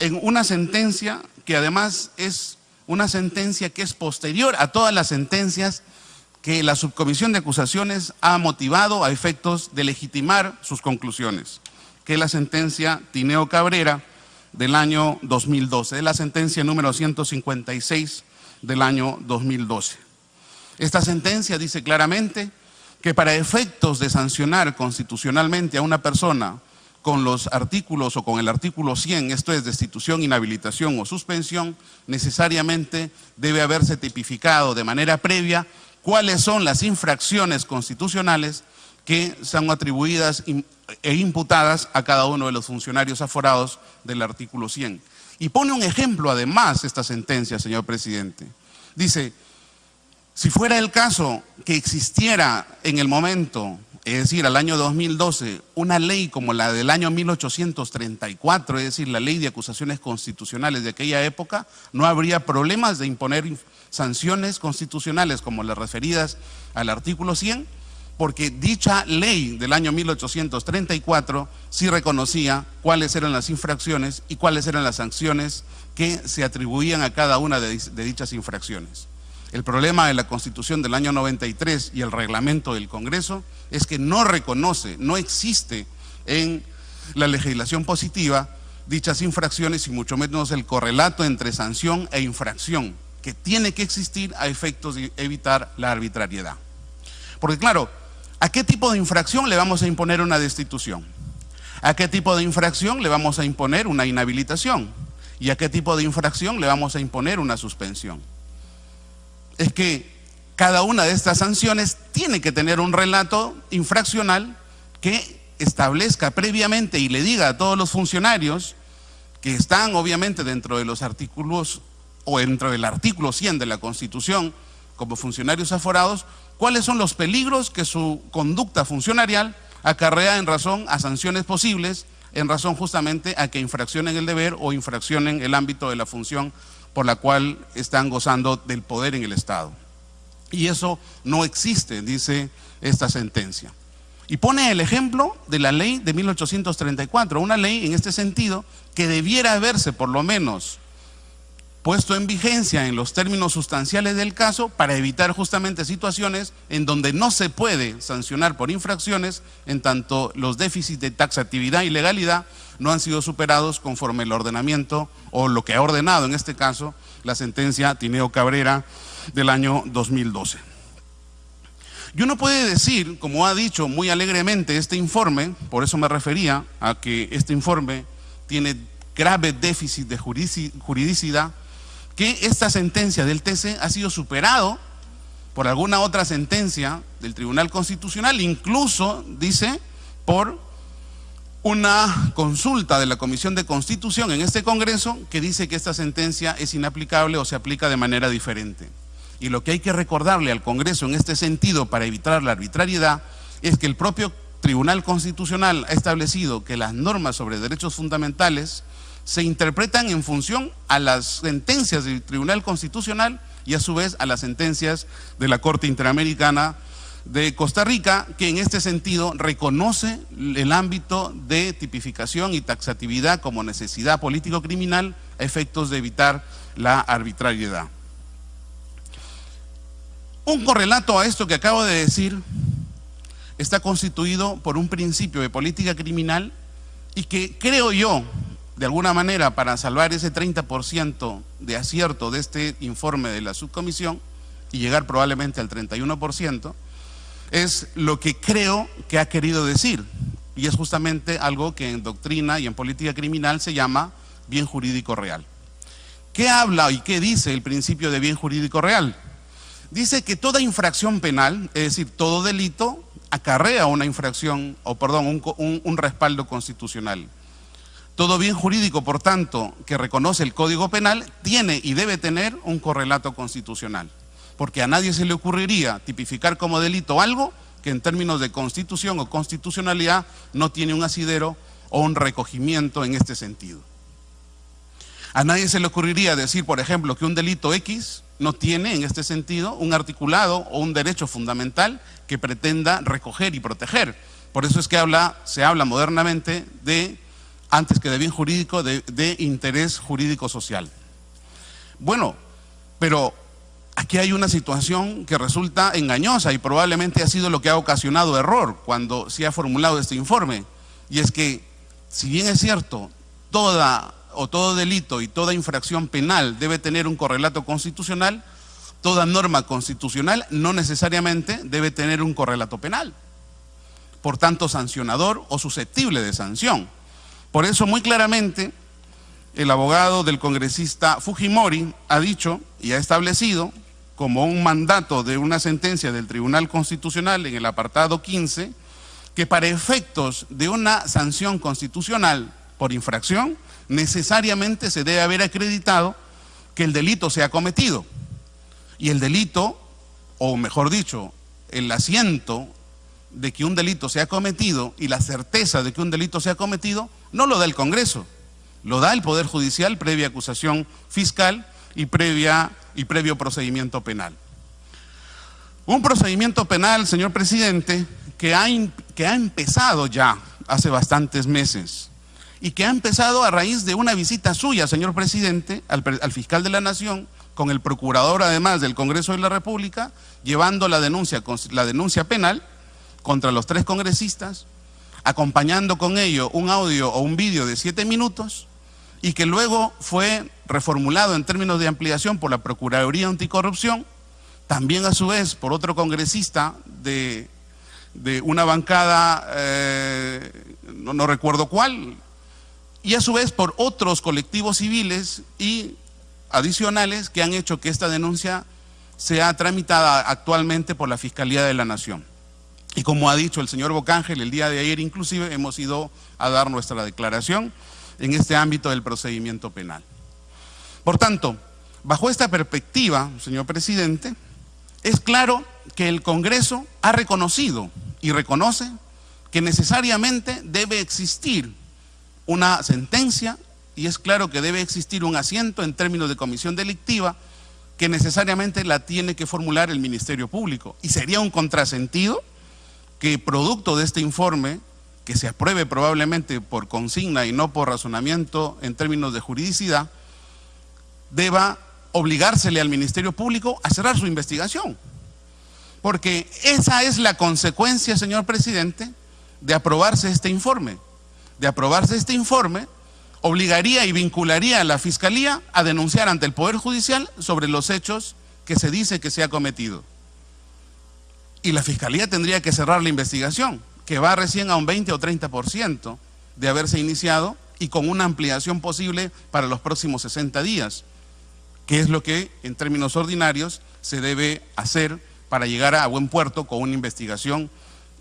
en una sentencia que además es una sentencia que es posterior a todas las sentencias que la subcomisión de acusaciones ha motivado a efectos de legitimar sus conclusiones, que es la sentencia Tineo Cabrera del año 2012, es la sentencia número 156 del año 2012. Esta sentencia dice claramente que para efectos de sancionar constitucionalmente a una persona con los artículos o con el artículo 100, esto es destitución, inhabilitación o suspensión, necesariamente debe haberse tipificado de manera previa cuáles son las infracciones constitucionales que son atribuidas e imputadas a cada uno de los funcionarios aforados del artículo 100. Y pone un ejemplo además esta sentencia, señor presidente. Dice, si fuera el caso que existiera en el momento, es decir, al año 2012, una ley como la del año 1834, es decir, la ley de acusaciones constitucionales de aquella época, no habría problemas de imponer sanciones constitucionales como las referidas al artículo 100, porque dicha ley del año 1834 sí reconocía cuáles eran las infracciones y cuáles eran las sanciones que se atribuían a cada una de dichas infracciones. El problema de la Constitución del año 93 y el reglamento del Congreso es que no reconoce, no existe en la legislación positiva dichas infracciones y mucho menos el correlato entre sanción e infracción, que tiene que existir a efectos de evitar la arbitrariedad. Porque claro, ¿a qué tipo de infracción le vamos a imponer una destitución? ¿A qué tipo de infracción le vamos a imponer una inhabilitación? ¿Y a qué tipo de infracción le vamos a imponer una suspensión? Es que cada una de estas sanciones tiene que tener un relato infraccional que establezca previamente y le diga a todos los funcionarios que están obviamente dentro de los artículos o dentro del artículo 100 de la Constitución como funcionarios aforados, cuáles son los peligros que su conducta funcionarial acarrea en razón a sanciones posibles, en razón justamente a que infraccionen el deber o infraccionen el ámbito de la función por la cual están gozando del poder en el Estado. Y eso no existe, dice esta sentencia. Y pone el ejemplo de la ley de 1834, una ley en este sentido que debiera haberse por lo menos puesto en vigencia en los términos sustanciales del caso para evitar justamente situaciones en donde no se puede sancionar por infracciones en tanto los déficits de taxatividad y legalidad no han sido superados conforme el ordenamiento o lo que ha ordenado en este caso la sentencia Tineo Cabrera del año 2012. Y uno puede decir, como ha dicho muy alegremente este informe, por eso me refería a que este informe tiene grave déficit de juridicidad, que esta sentencia del TC ha sido superado por alguna otra sentencia del Tribunal Constitucional, incluso, dice, por una consulta de la Comisión de Constitución en este Congreso que dice que esta sentencia es inaplicable o se aplica de manera diferente. Y lo que hay que recordarle al Congreso en este sentido para evitar la arbitrariedad es que el propio Tribunal Constitucional ha establecido que las normas sobre derechos fundamentales se interpretan en función a las sentencias del Tribunal Constitucional y a su vez a las sentencias de la Corte Interamericana de Costa Rica, que en este sentido reconoce el ámbito de tipificación y taxatividad como necesidad político-criminal a efectos de evitar la arbitrariedad. Un correlato a esto que acabo de decir está constituido por un principio de política criminal y que creo yo, de alguna manera, para salvar ese 30% de acierto de este informe de la subcomisión y llegar probablemente al 31%, es lo que creo que ha querido decir, y es justamente algo que en doctrina y en política criminal se llama bien jurídico real. ¿Qué habla y qué dice el principio de bien jurídico real? Dice que toda infracción penal, es decir, todo delito, acarrea una infracción, un respaldo constitucional. Todo bien jurídico, por tanto, que reconoce el Código Penal, tiene y debe tener un correlato constitucional. Porque a nadie se le ocurriría tipificar como delito algo que en términos de constitución o constitucionalidad no tiene un asidero o un recogimiento en este sentido. A nadie se le ocurriría decir, por ejemplo, que un delito X no tiene en este sentido un articulado o un derecho fundamental que pretenda recoger y proteger. Por eso es que se habla modernamente de antes que de bien jurídico, de interés jurídico social. Bueno, pero aquí hay una situación que resulta engañosa y probablemente ha sido lo que ha ocasionado error cuando se ha formulado este informe. Y es que, si bien es cierto, todo delito y toda infracción penal debe tener un correlato constitucional, toda norma constitucional no necesariamente debe tener un correlato penal, por tanto sancionador o susceptible de sanción. Por eso, muy claramente, el abogado del congresista Fujimori ha dicho y ha establecido como un mandato de una sentencia del Tribunal Constitucional en el apartado 15, que para efectos de una sanción constitucional por infracción, necesariamente se debe haber acreditado que el delito se ha cometido. Y el delito, o mejor dicho, el asiento de que un delito se ha cometido y la certeza de que un delito se ha cometido, no lo da el Congreso, lo da el Poder Judicial previa acusación fiscal y previo procedimiento penal. Un procedimiento penal, señor presidente, que ha empezado ya hace bastantes meses y que ha empezado a raíz de una visita suya, señor presidente, al fiscal de la Nación, con el procurador además del Congreso de la República, llevando la denuncia penal contra los 3 congresistas, acompañando con ello un audio o un vídeo de 7 minutos, y que luego fue reformulado en términos de ampliación por la Procuraduría Anticorrupción, también a su vez por otro congresista de una bancada, no recuerdo cuál, y a su vez por otros colectivos civiles y adicionales que han hecho que esta denuncia sea tramitada actualmente por la Fiscalía de la Nación. Y como ha dicho el señor Bocángel, el día de ayer inclusive hemos ido a dar nuestra declaración en este ámbito del procedimiento penal. Por tanto, bajo esta perspectiva, señor presidente, es claro que el Congreso ha reconocido y reconoce que necesariamente debe existir una sentencia y es claro que debe existir un asiento en términos de comisión delictiva que necesariamente la tiene que formular el Ministerio Público. Y sería un contrasentido que producto de este informe, que se apruebe probablemente por consigna y no por razonamiento en términos de juridicidad, deba obligársele al Ministerio Público a cerrar su investigación. Porque esa es la consecuencia, señor presidente, de aprobarse este informe. De aprobarse este informe, obligaría y vincularía a la Fiscalía a denunciar ante el Poder Judicial sobre los hechos que se dice que se ha cometido. Y la Fiscalía tendría que cerrar la investigación, que va recién a un 20 o 30% de haberse iniciado y con una ampliación posible para los próximos 60 días, que es lo que en términos ordinarios se debe hacer para llegar a buen puerto con una investigación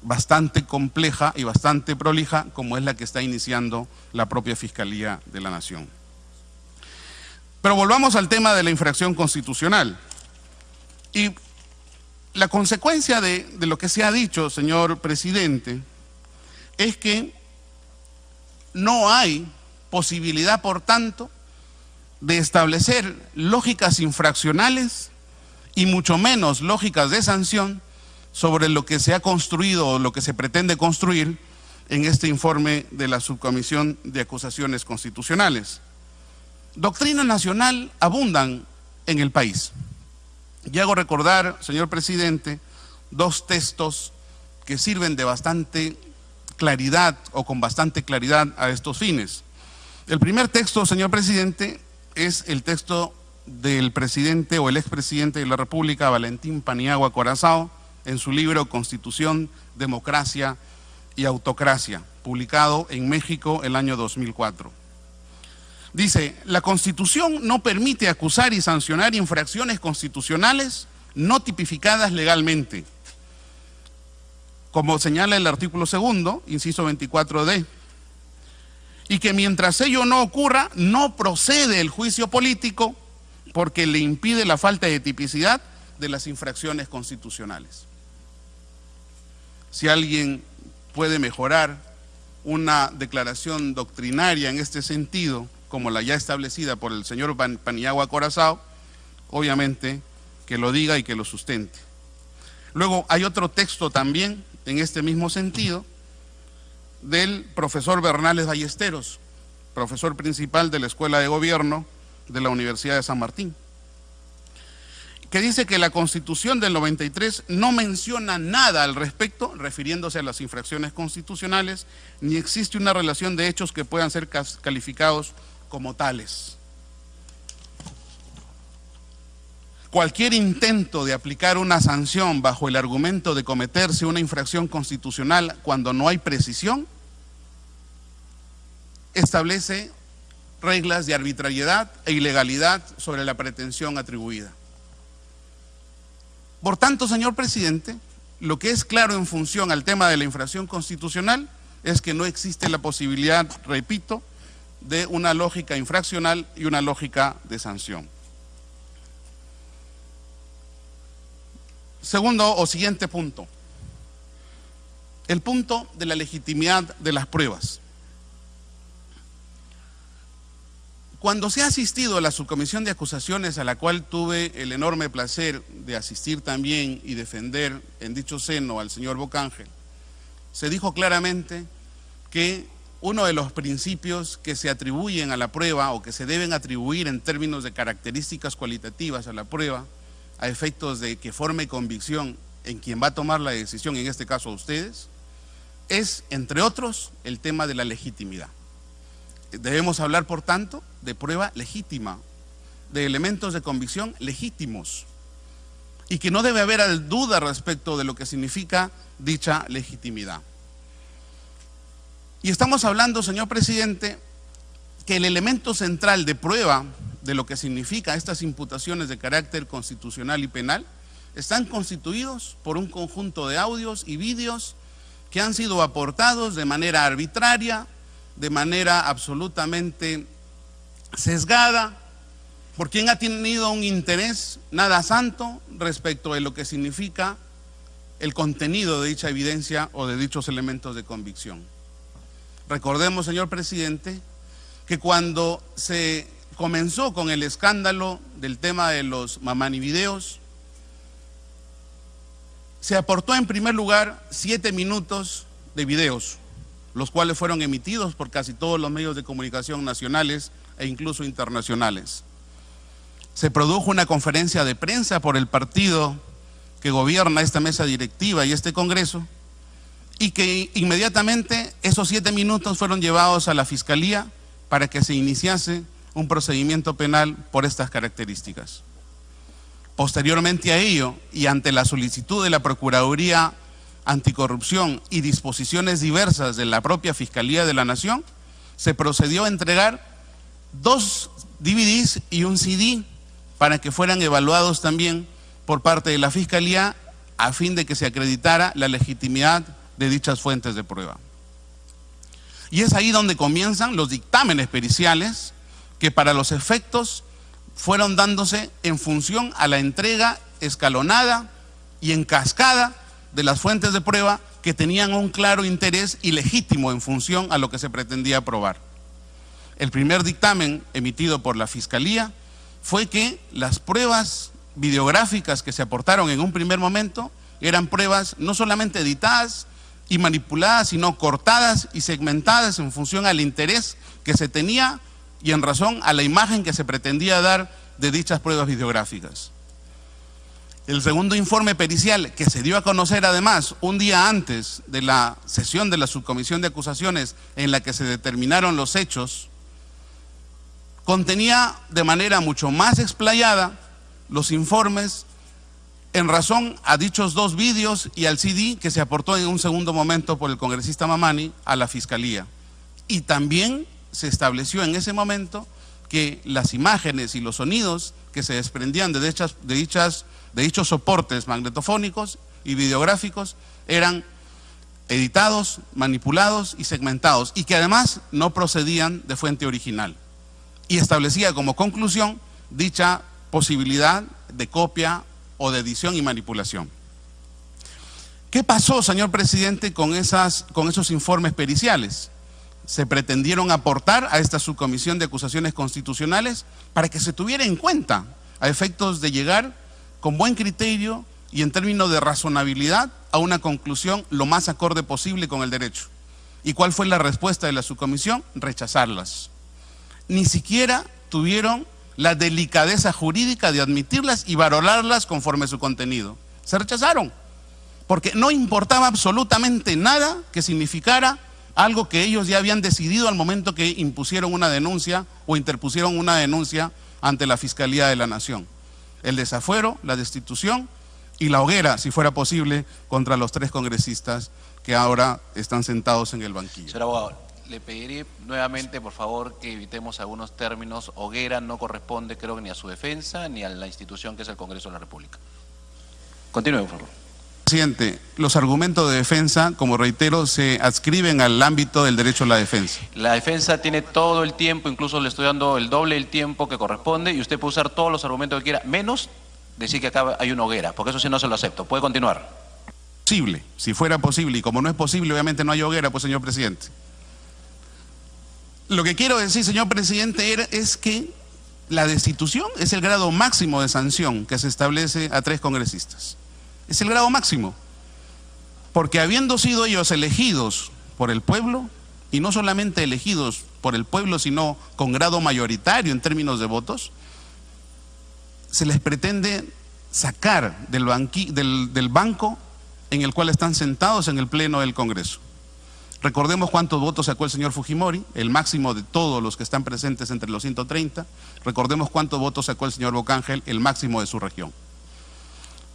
bastante compleja y bastante prolija como es la que está iniciando la propia Fiscalía de la Nación. Pero volvamos al tema de la infracción constitucional. Y la consecuencia de lo que se ha dicho, señor presidente, es que no hay posibilidad, por tanto, de establecer lógicas infraccionales y mucho menos lógicas de sanción sobre lo que se ha construido o lo que se pretende construir en este informe de la Subcomisión de Acusaciones Constitucionales. Doctrina nacional abundan en el país. Y hago recordar, señor presidente, 2 textos que sirven de bastante claridad o con bastante claridad a estos fines. El primer texto, señor presidente, es el texto del presidente o el expresidente de la República, Valentín Paniagua Corazao, en su libro Constitución, Democracia y Autocracia, publicado en México el año 2004. Dice, la Constitución no permite acusar y sancionar infracciones constitucionales no tipificadas legalmente, como señala el artículo 2, inciso 24D, y que mientras ello no ocurra, no procede el juicio político porque le impide la falta de tipicidad de las infracciones constitucionales. Si alguien puede mejorar una declaración doctrinaria en este sentido, como la ya establecida por el señor Paniagua Corazao, obviamente que lo diga y que lo sustente. Luego hay otro texto también en este mismo sentido del profesor Bernales Ballesteros, profesor principal de la Escuela de Gobierno de la Universidad de San Martín, que dice que la Constitución del 93 no menciona nada al respecto, refiriéndose a las infracciones constitucionales, ni existe una relación de hechos que puedan ser calificados como tales. Cualquier intento de aplicar una sanción bajo el argumento de cometerse una infracción constitucional cuando no hay precisión, establece reglas de arbitrariedad e ilegalidad sobre la pretensión atribuida. Por tanto, señor presidente, lo que es claro en función al tema de la infracción constitucional es que no existe la posibilidad, repito, de una lógica infraccional y una lógica de sanción. Segundo o siguiente punto, el punto de la legitimidad de las pruebas. Cuando se ha asistido a la subcomisión de acusaciones, a la cual tuve el enorme placer de asistir también y defender en dicho seno al señor Bocángel, se dijo claramente que uno de los principios que se atribuyen a la prueba o que se deben atribuir en términos de características cualitativas a la prueba, a efectos de que forme convicción en quien va a tomar la decisión, en este caso a ustedes, es, entre otros, el tema de la legitimidad. Debemos hablar, por tanto, de prueba legítima, de elementos de convicción legítimos, y que no debe haber duda respecto de lo que significa dicha legitimidad. Y estamos hablando, señor presidente, que el elemento central de prueba de lo que significa estas imputaciones de carácter constitucional y penal están constituidos por un conjunto de audios y vídeos que han sido aportados de manera arbitraria, de manera absolutamente sesgada, por quien ha tenido un interés nada santo respecto de lo que significa el contenido de dicha evidencia o de dichos elementos de convicción. Recordemos, señor presidente, que cuando se comenzó con el escándalo del tema de los mamanivideos, se aportó en primer lugar 7 minutos de videos, los cuales fueron emitidos por casi todos los medios de comunicación nacionales e incluso internacionales. Se produjo una conferencia de prensa por el partido que gobierna esta mesa directiva y este Congreso, y que inmediatamente esos 7 minutos fueron llevados a la Fiscalía para que se iniciase un procedimiento penal por estas características. Posteriormente a ello, y ante la solicitud de la Procuraduría Anticorrupción y disposiciones diversas de la propia Fiscalía de la Nación, se procedió a entregar 2 DVDs y un CD para que fueran evaluados también por parte de la Fiscalía a fin de que se acreditara la legitimidad de dichas fuentes de prueba. Y es ahí donde comienzan los dictámenes periciales que para los efectos fueron dándose en función a la entrega escalonada y en cascada de las fuentes de prueba que tenían un claro interés ilegítimo en función a lo que se pretendía probar. El primer dictamen emitido por la Fiscalía fue que las pruebas videográficas que se aportaron en un primer momento eran pruebas no solamente editadas y manipuladas, sino cortadas y segmentadas en función al interés que se tenía y en razón a la imagen que se pretendía dar de dichas pruebas videográficas. El segundo informe pericial, que se dio a conocer además un día antes de la sesión de la subcomisión de acusaciones en la que se determinaron los hechos, contenía de manera mucho más explayada los informes en razón a dichos 2 vídeos y al CD que se aportó en un segundo momento por el congresista Mamani a la Fiscalía. Y también se estableció en ese momento que las imágenes y los sonidos que se desprendían de dichos soportes magnetofónicos y videográficos eran editados, manipulados y segmentados, y que además no procedían de fuente original. Y establecía como conclusión dicha posibilidad de copia o de edición y manipulación. ¿Qué pasó, señor presidente, con esos informes periciales? Se pretendieron aportar a esta subcomisión de acusaciones constitucionales para que se tuviera en cuenta a efectos de llegar con buen criterio y en términos de razonabilidad a una conclusión lo más acorde posible con el derecho. ¿Y cuál fue la respuesta de la subcomisión? Rechazarlas. ni siquiera tuvieron la delicadeza jurídica de admitirlas y valorarlas conforme su contenido. Se rechazaron, porque no importaba absolutamente nada que significara algo que ellos ya habían decidido al momento que impusieron una denuncia o interpusieron una denuncia ante la Fiscalía de la Nación. El desafuero, la destitución y la hoguera, si fuera posible, contra los 3 congresistas que ahora están sentados en el banquillo. Señor abogado, le pediré nuevamente, por favor, que evitemos algunos términos. Hoguera no corresponde, creo que ni a su defensa ni a la institución que es el Congreso de la República. Continúe, por favor. Presidente, los argumentos de defensa, como reitero, se adscriben al ámbito del derecho a la defensa. La defensa tiene todo el tiempo, incluso le estoy dando el doble del tiempo que corresponde, y usted puede usar todos los argumentos que quiera, menos decir que acá hay una hoguera, porque eso sí no se lo acepto. Puede continuar. Posible, si fuera posible, y como no es posible, obviamente no hay hoguera, pues, señor presidente. Lo que quiero decir, señor presidente, es que la destitución es el grado máximo de sanción que se establece a 3 congresistas. Es el grado máximo, porque habiendo sido ellos elegidos por el pueblo, y no solamente elegidos por el pueblo, sino con grado mayoritario en términos de votos, se les pretende sacar del banco en el cual están sentados en el Pleno del Congreso. Recordemos cuántos votos sacó el señor Fujimori, el máximo de todos los que están presentes entre los 130. Recordemos cuántos votos sacó el señor Bocángel, el máximo de su región.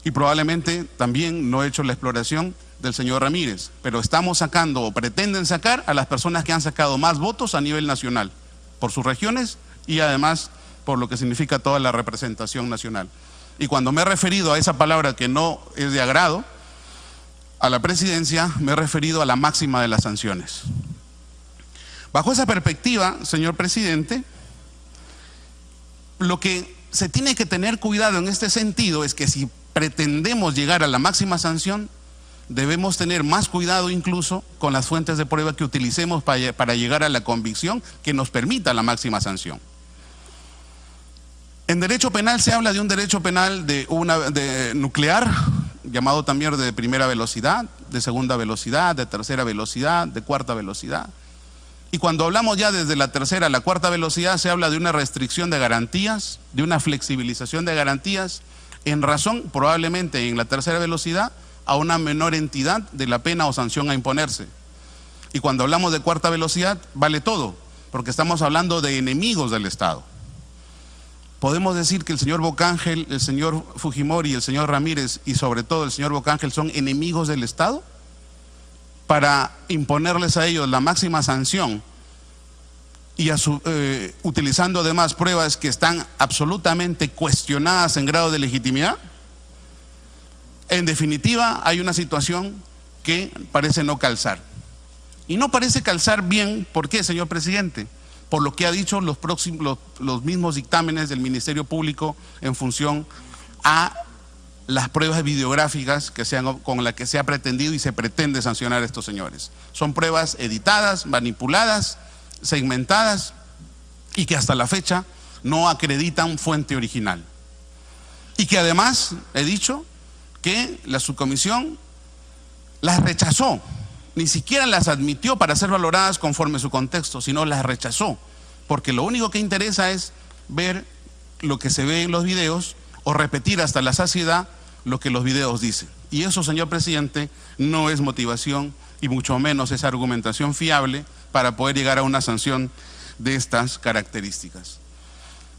Y probablemente también no he hecho la exploración del señor Ramírez, pero estamos sacando o pretenden sacar a las personas que han sacado más votos a nivel nacional, por sus regiones y además por lo que significa toda la representación nacional. Y cuando me he referido a esa palabra que no es de agrado a la presidencia, me he referido a la máxima de las sanciones. Bajo esa perspectiva, señor presidente, lo que se tiene que tener cuidado en este sentido es que si pretendemos llegar a la máxima sanción, debemos tener más cuidado incluso con las fuentes de prueba que utilicemos para llegar a la convicción que nos permita la máxima sanción. En derecho penal se habla de un derecho penal de nuclear, llamado también de primera velocidad, de segunda velocidad, de tercera velocidad, de cuarta velocidad. Y cuando hablamos ya desde la tercera a la cuarta velocidad, se habla de una restricción de garantías, de una flexibilización de garantías, en razón, probablemente en la tercera velocidad, a una menor entidad de la pena o sanción a imponerse. Y cuando hablamos de cuarta velocidad, vale todo, porque estamos hablando de enemigos del Estado. Podemos decir que el señor Bocángel, el señor Fujimori, el señor Ramírez y sobre todo el señor Bocángel son enemigos del Estado para imponerles a ellos la máxima sanción y utilizando además pruebas que están absolutamente cuestionadas en grado de legitimidad. En definitiva, hay una situación que parece no calzar. Y no parece calzar bien, ¿por qué, señor presidente? Por lo que ha dicho los mismos dictámenes del Ministerio Público en función a las pruebas videográficas con las que se ha pretendido y se pretende sancionar a estos señores. Son pruebas editadas, manipuladas, segmentadas y que hasta la fecha no acreditan fuente original. Y que además he dicho que la subcomisión las rechazó, ni siquiera las admitió para ser valoradas conforme su contexto, sino las rechazó, porque lo único que interesa es ver lo que se ve en los videos o repetir hasta la saciedad lo que los videos dicen. Y eso, señor presidente, no es motivación y mucho menos es argumentación fiable para poder llegar a una sanción de estas características.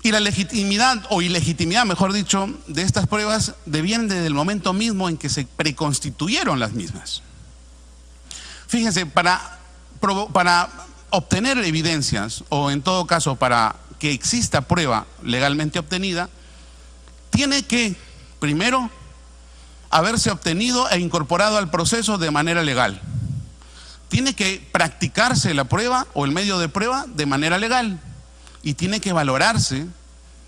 Y la legitimidad o ilegitimidad, mejor dicho, de estas pruebas deviene desde el momento mismo en que se preconstituyeron las mismas. Fíjense, para obtener evidencias o en todo caso para que exista prueba legalmente obtenida, tiene que primero haberse obtenido e incorporado al proceso de manera legal. Tiene que practicarse la prueba o el medio de prueba de manera legal y tiene que valorarse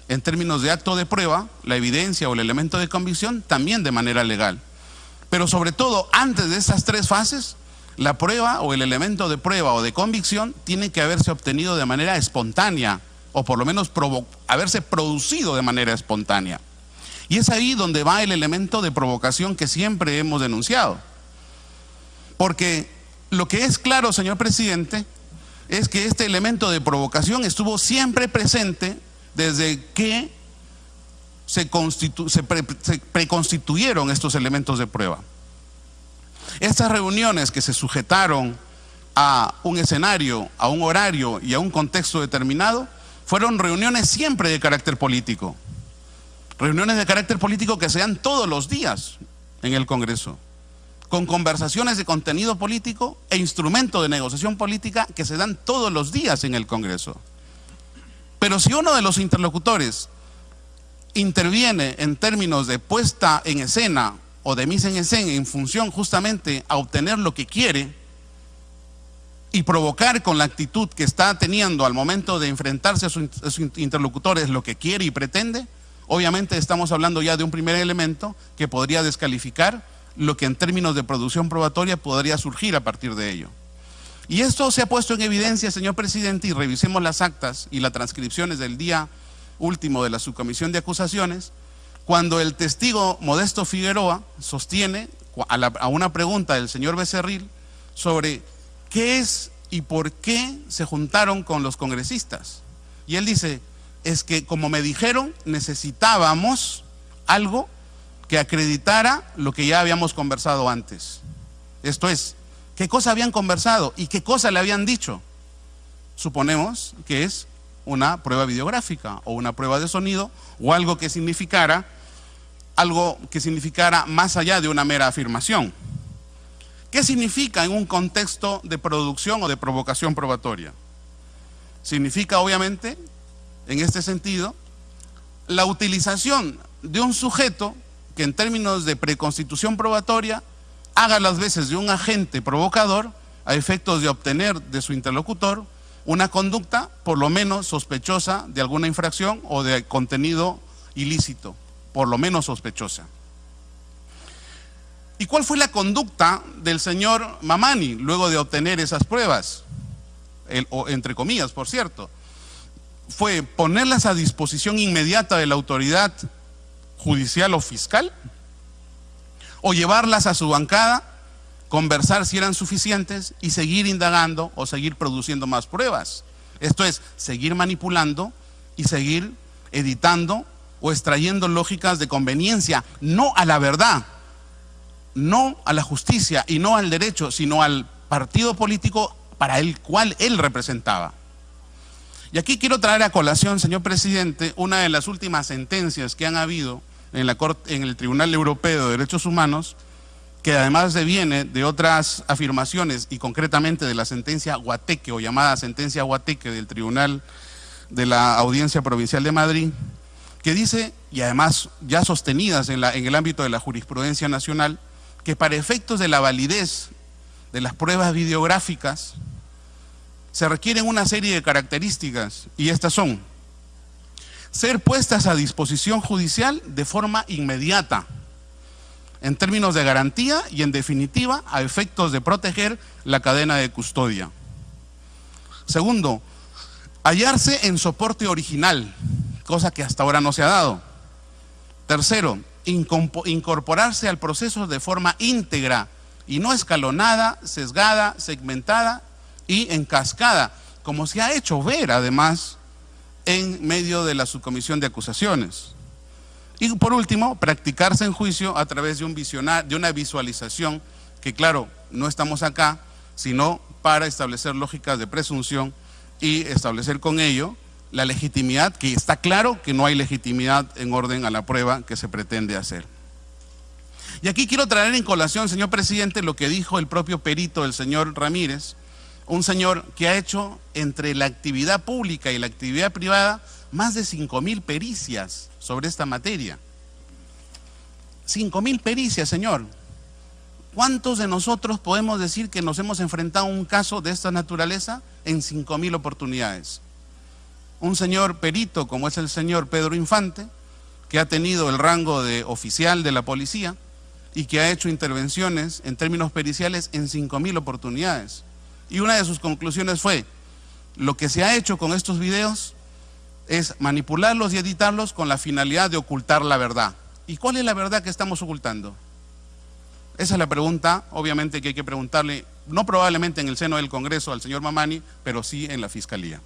en términos de acto de prueba la evidencia o el elemento de convicción también de manera legal. Pero sobre todo, antes de esas 3 fases, la prueba o el elemento de prueba o de convicción tiene que haberse obtenido de manera espontánea o por lo menos haberse producido de manera espontánea. Y es ahí donde va el elemento de provocación que siempre hemos denunciado. Porque lo que es claro, señor presidente, es que este elemento de provocación estuvo siempre presente desde que se preconstituyeron estos elementos de prueba. Estas reuniones que se sujetaron a un escenario, a un horario y a un contexto determinado, fueron reuniones siempre de carácter político. Reuniones de carácter político que se dan todos los días en el Congreso, con conversaciones de contenido político e instrumento de negociación política que se dan todos los días en el Congreso. Pero si uno de los interlocutores interviene en términos de puesta en escena o de mise en escena en función justamente a obtener lo que quiere y provocar con la actitud que está teniendo al momento de enfrentarse a sus interlocutores lo que quiere y pretende, obviamente estamos hablando ya de un primer elemento que podría descalificar lo que en términos de producción probatoria podría surgir a partir de ello. Y esto se ha puesto en evidencia, señor presidente, y revisemos las actas y las transcripciones del día último de la subcomisión de acusaciones, cuando el testigo Modesto Figueroa sostiene a una pregunta del señor Becerril sobre qué es y por qué se juntaron con los congresistas. Y él dice, es que como me dijeron, necesitábamos algo que acreditara lo que ya habíamos conversado antes. Esto es, ¿qué cosa habían conversado y qué cosa le habían dicho? Suponemos que es una prueba videográfica o una prueba de sonido o algo que significara más allá de una mera afirmación. ¿Qué significa en un contexto de producción o de provocación probatoria? Significa, obviamente, en este sentido, la utilización de un sujeto que en términos de preconstitución probatoria haga las veces de un agente provocador a efectos de obtener de su interlocutor una conducta por lo menos sospechosa de alguna infracción o de contenido ilícito, por lo menos sospechosa. ¿Y cuál fue la conducta del señor Mamani luego de obtener esas pruebas? Entre comillas, por cierto. ¿Fue ponerlas a disposición inmediata de la autoridad judicial o fiscal? ¿O llevarlas a su bancada, conversar si eran suficientes y seguir indagando o seguir produciendo más pruebas? Esto es, seguir manipulando y seguir editando o extrayendo lógicas de conveniencia, no a la verdad, no a la justicia y no al derecho, sino al partido político para el cual él representaba. Y aquí quiero traer a colación, señor presidente, una de las últimas sentencias que han habido en el Tribunal Europeo de Derechos Humanos, que además deviene de otras afirmaciones y concretamente de la sentencia Guateque o llamada sentencia Guateque del Tribunal de la Audiencia Provincial de Madrid, que dice, y además ya sostenidas en el ámbito de la jurisprudencia nacional, que para efectos de la validez de las pruebas videográficas se requieren una serie de características, y estas son: ser puestas a disposición judicial de forma inmediata, en términos de garantía y en definitiva a efectos de proteger la cadena de custodia. Segundo, hallarse en soporte original, cosa que hasta ahora no se ha dado. Tercero, incorporarse al proceso de forma íntegra y no escalonada, sesgada, segmentada y en cascada, como se ha hecho ver además en medio de la subcomisión de acusaciones. Y por último, practicarse en juicio a través de una visualización que, claro, no estamos acá, sino para establecer lógicas de presunción y establecer con ello la legitimidad, que está claro que no hay legitimidad en orden a la prueba que se pretende hacer. Y aquí quiero traer en colación, señor presidente, lo que dijo el propio perito, el señor Ramírez, un señor que ha hecho entre la actividad pública y la actividad privada más de 5.000 pericias sobre esta materia. 5.000 pericias, señor. ¿Cuántos de nosotros podemos decir que nos hemos enfrentado a un caso de esta naturaleza en 5.000 oportunidades? Un señor perito como es el señor Pedro Infante, que ha tenido el rango de oficial de la policía y que ha hecho intervenciones en términos periciales en 5.000 oportunidades. Y una de sus conclusiones fue: lo que se ha hecho con estos videos es manipularlos y editarlos con la finalidad de ocultar la verdad. ¿Y cuál es la verdad que estamos ocultando? Esa es la pregunta, obviamente, que hay que preguntarle no probablemente en el seno del Congreso al señor Mamani, pero sí en la Fiscalía.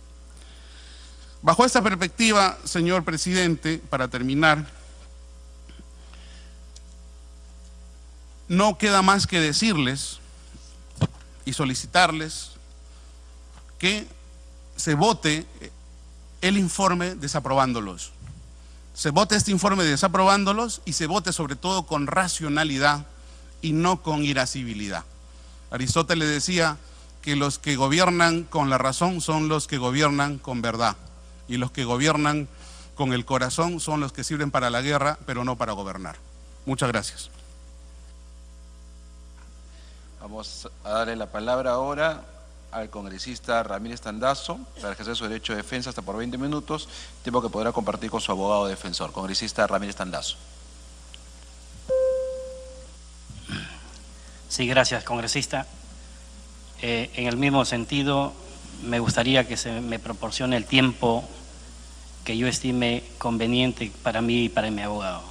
Bajo esta perspectiva, señor presidente, para terminar, no queda más que decirles y solicitarles que se vote el informe desaprobándolos. Se vote este informe desaprobándolos y se vote sobre todo con racionalidad y no con irascibilidad. Aristóteles decía que los que gobiernan con la razón son los que gobiernan con verdad, y los que gobiernan con el corazón son los que sirven para la guerra, pero no para gobernar. Muchas gracias. Vamos a darle la palabra ahora al congresista Ramírez Tandazo para ejercer su derecho de defensa hasta por 20 minutos, tiempo que podrá compartir con su abogado defensor. Congresista Ramírez Tandazo. Sí, gracias, congresista. En el mismo sentido, me gustaría que se me proporcione el tiempo que yo estime conveniente para mí y para mi abogado,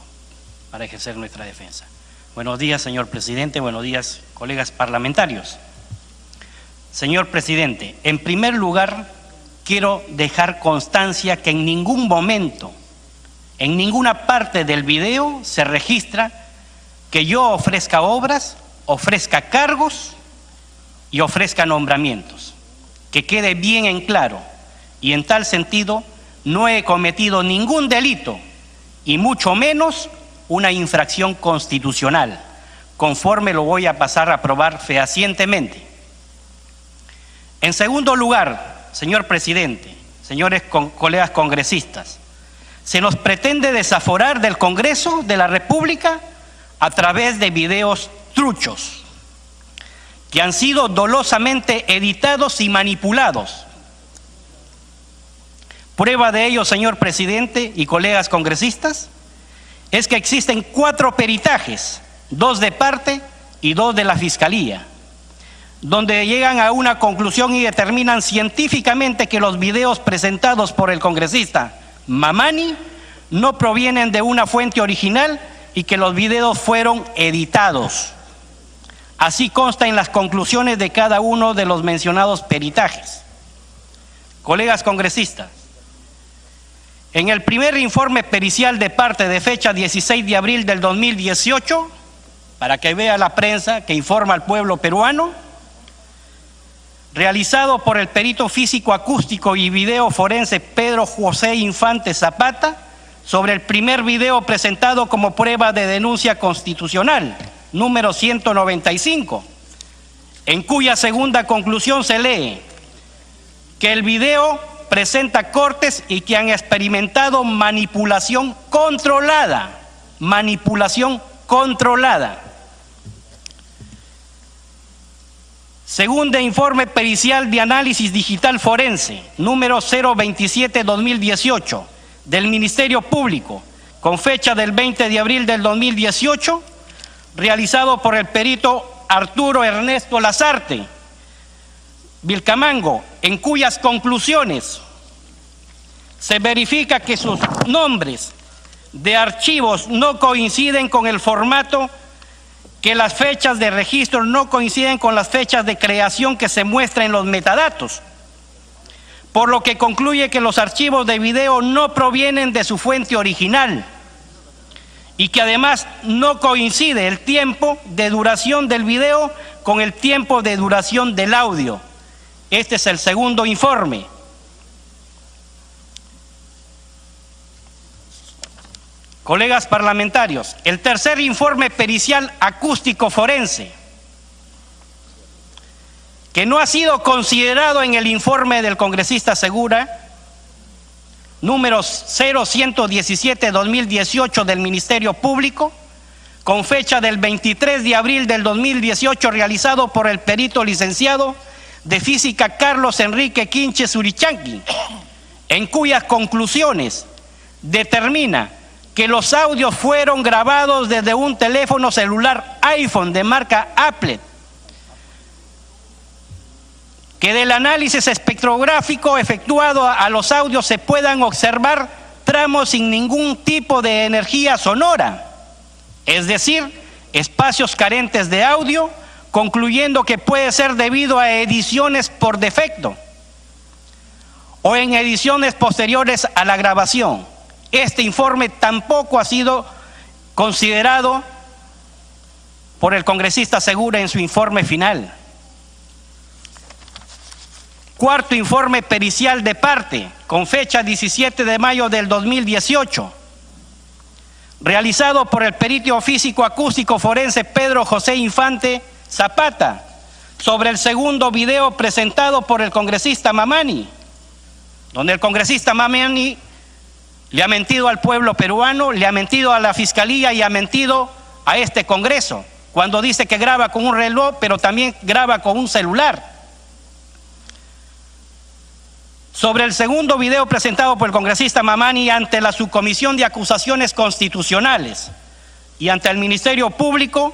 para ejercer nuestra defensa. Buenos días, señor presidente. Buenos días, colegas parlamentarios. Señor presidente, en primer lugar, quiero dejar constancia que en ningún momento, en ninguna parte del video se registra que yo ofrezca obras, ofrezca cargos y ofrezca nombramientos. Que quede bien en claro, y en tal sentido no he cometido ningún delito y mucho menos una infracción constitucional, conforme lo voy a pasar a probar fehacientemente. En segundo lugar, señor presidente, señores colegas congresistas, se nos pretende desaforar del Congreso de la República a través de videos truchos que han sido dolosamente editados y manipulados. Prueba de ello, señor presidente y colegas congresistas, es que existen 4 peritajes, 2 de parte y 2 de la Fiscalía, donde llegan a una conclusión y determinan científicamente que los videos presentados por el congresista Mamani no provienen de una fuente original y que los videos fueron editados. Así consta en las conclusiones de cada uno de los mencionados peritajes. Colegas congresistas, en el primer informe pericial de parte de fecha 16 de abril del 2018, para que vea la prensa que informa al pueblo peruano, realizado por el perito físico acústico y video forense Pedro José Infante Zapata, sobre el primer video presentado como prueba de denuncia constitucional, número 195, en cuya segunda conclusión se lee que el video presenta cortes y que han experimentado manipulación controlada. Según el informe pericial de análisis digital forense, número 027-2018, del Ministerio Público, con fecha del 20 de abril del 2018, realizado por el perito Arturo Ernesto Lazarte Vilcamango, en cuyas conclusiones se verifica que sus nombres de archivos no coinciden con el formato, que las fechas de registro no coinciden con las fechas de creación que se muestra en los metadatos, por lo que concluye que los archivos de video no provienen de su fuente original y que además no coincide el tiempo de duración del video con el tiempo de duración del audio. Este es el segundo informe. Colegas parlamentarios, el tercer informe pericial acústico forense, que no ha sido considerado en el informe del congresista Segura, número 0117-2018 del Ministerio Público, con fecha del 23 de abril del 2018, realizado por el perito licenciado de Física Carlos Enrique Quinches Urichanqui, en cuyas conclusiones determina que los audios fueron grabados desde un teléfono celular iPhone de marca Apple, que del análisis espectrográfico efectuado a los audios se puedan observar tramos sin ningún tipo de energía sonora, es decir, espacios carentes de audio, concluyendo que puede ser debido a ediciones por defecto o en ediciones posteriores a la grabación. Este informe tampoco ha sido considerado por el congresista Segura en su informe final. Cuarto informe pericial de parte, con fecha 17 de mayo del 2018, realizado por el perito físico acústico forense Pedro José Infante Zapata, sobre el segundo video presentado por el congresista Mamani, donde el congresista Mamani le ha mentido al pueblo peruano, le ha mentido a la Fiscalía y ha mentido a este Congreso, cuando dice que graba con un reloj, pero también graba con un celular. Sobre el segundo video presentado por el congresista Mamani ante la Subcomisión de Acusaciones Constitucionales y ante el Ministerio Público,